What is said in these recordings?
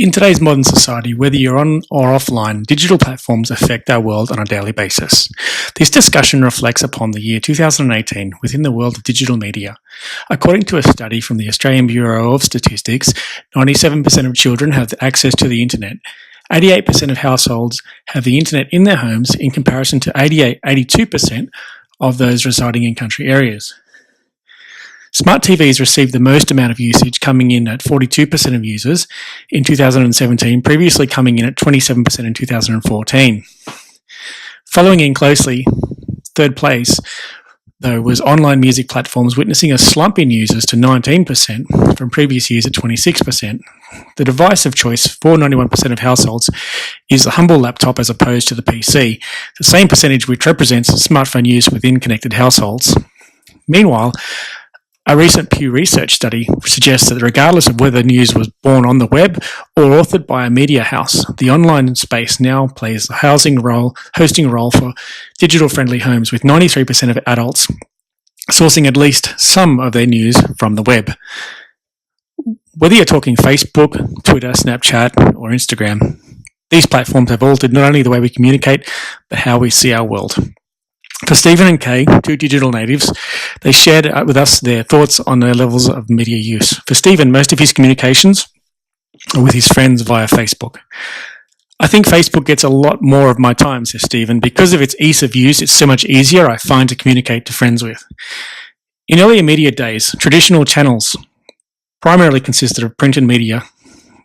In today's modern society, whether you're on or offline, digital platforms affect our world on a daily basis. This discussion reflects upon the year 2018 within the world of digital media. According to a study from the Australian Bureau of Statistics, 97% of children have access to the internet. 88% of households have the internet in their homes in comparison to 82% of those residing in country areas. Smart TVs received the most amount of usage, coming in at 42% of users in 2017, previously coming in at 27% in 2014. Following in closely, third place, though, was online music platforms, witnessing a slump in users to 19% from previous years at 26%. The device of choice for 91% of households is a humble laptop as opposed to the PC, the same percentage which represents smartphone use within connected households. Meanwhile, a recent Pew Research study suggests that regardless of whether news was born on the web or authored by a media house, the online space now plays the hosting role for digital-friendly homes, with 93% of adults sourcing at least some of their news from the web. Whether you're talking Facebook, Twitter, Snapchat, or Instagram, these platforms have altered not only the way we communicate, but how we see our world. For Stephen and Kay, two digital natives, they shared with us their thoughts on their levels of media use. For Stephen, most of his communications are with his friends via Facebook. I think Facebook gets a lot more of my time, says Stephen. Because of its ease of use, it's so much easier, I find, to communicate to friends with. In earlier media days, traditional channels primarily consisted of printed media,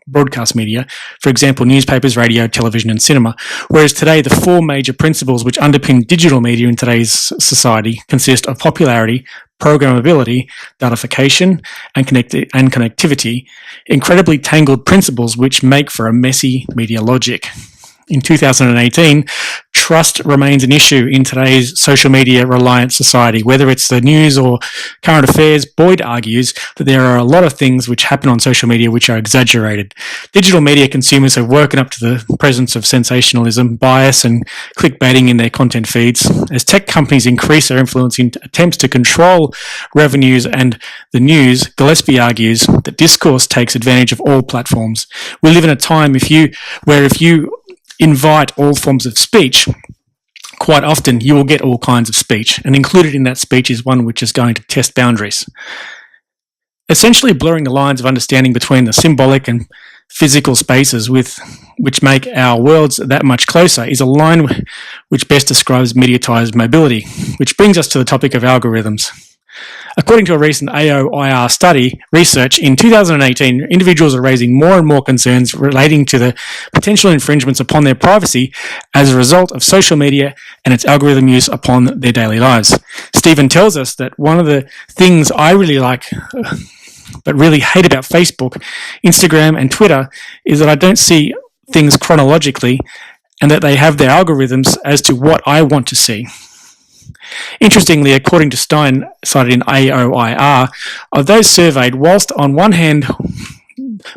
broadcast media, for example, newspapers, radio, television, and cinema, whereas today the four major principles which underpin digital media in today's society consist of popularity, programmability, datification, and connectivity, incredibly tangled principles which make for a messy media logic. In 2018, trust remains an issue in today's social media reliant society. Whether it's the news or current affairs, Boyd argues that there are a lot of things which happen on social media which are exaggerated. Digital media consumers have woken up to the presence of sensationalism, bias, and clickbaiting in their content feeds. As tech companies increase their influence in attempts to control revenues and the news, Gillespie argues that discourse takes advantage of all platforms. We live in a time where if you invite all forms of speech, quite often you will get all kinds of speech, and included in that speech is one which is going to test boundaries. Essentially blurring the lines of understanding between the symbolic and physical spaces which make our worlds that much closer is a line which best describes mediatized mobility, which brings us to the topic of algorithms. According to a recent AOIR study research, in 2018, individuals are raising more and more concerns relating to the potential infringements upon their privacy as a result of social media and its algorithm use upon their daily lives. Stephen tells us that one of the things I really like but really hate about Facebook, Instagram, and Twitter is that I don't see things chronologically and that they have their algorithms as to what I want to see. Interestingly, according to Stein, cited in AOIR, of those surveyed, whilst on one hand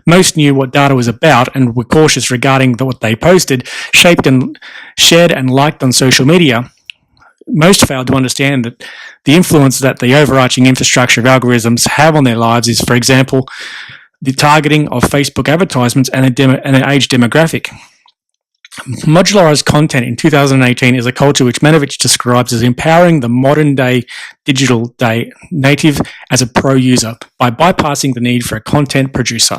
most knew what data was about and were cautious regarding what they posted, shaped and shared and liked on social media, most failed to understand that the influence that the overarching infrastructure of algorithms have on their lives is, for example, the targeting of Facebook advertisements and an age demographic. Modularized content in 2018 is a culture which Manovich describes as empowering the modern-day digital day native as a pro-user by bypassing the need for a content producer.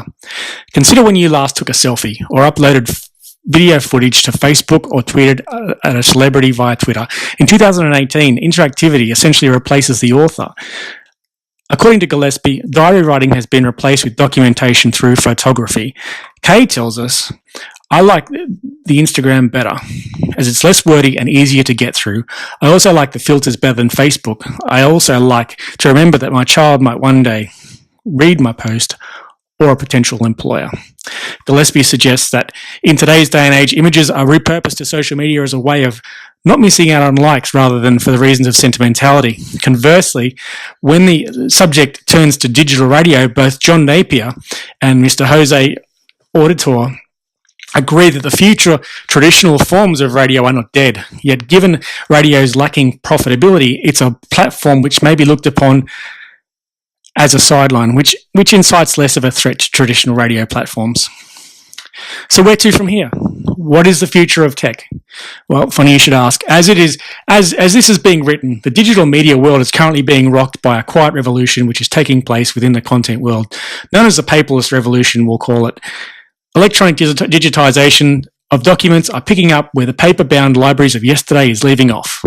Consider when you last took a selfie or uploaded video footage to Facebook or tweeted at a celebrity via Twitter. In 2018, interactivity essentially replaces the author. According to Gillespie, diary writing has been replaced with documentation through photography. Kay tells us, I like the Instagram better, as it's less wordy and easier to get through. I also like the filters better than Facebook. I also like to remember that my child might one day read my post or a potential employer. Gillespie suggests that in today's day and age, images are repurposed to social media as a way of not missing out on likes rather than for the reasons of sentimentality. Conversely, when the subject turns to digital radio, both John Napier and Mr. Jose Auditor agree that the future traditional forms of radio are not dead. Yet given radio's lacking profitability, it's a platform which may be looked upon as a sideline, which incites less of a threat to traditional radio platforms. So where to from here? What is the future of tech? Well, funny you should ask. As this is being written, the digital media world is currently being rocked by a quiet revolution which is taking place within the content world, known as the paperless revolution, we'll call it. Electronic digitization of documents are picking up where the paper-bound libraries of yesterday is leaving off.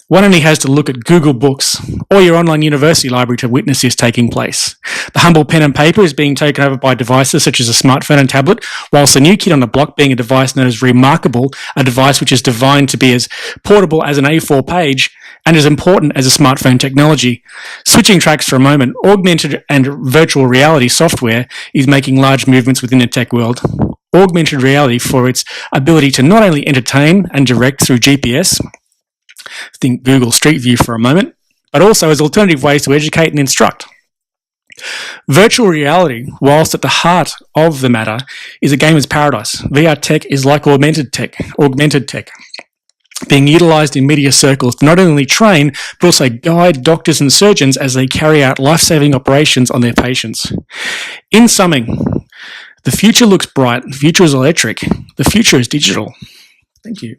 One only has to look at Google Books or your online university library to witness this taking place. The humble pen and paper is being taken over by devices such as a smartphone and tablet, whilst the new kid on the block being a device known as Remarkable, a device which is designed to be as portable as an A4 page and as important as a smartphone technology. Switching tracks for a moment, augmented and virtual reality software is making large movements within the tech world. Augmented reality, for its ability to not only entertain and direct through GPS, think Google Street View for a moment, but also as alternative ways to educate and instruct. Virtual reality, whilst at the heart of the matter, is a gamer's paradise. VR tech is like augmented tech, being utilised in media circles to not only train, but also guide doctors and surgeons as they carry out life-saving operations on their patients. In summing, the future looks bright, the future is electric, the future is digital. Thank you.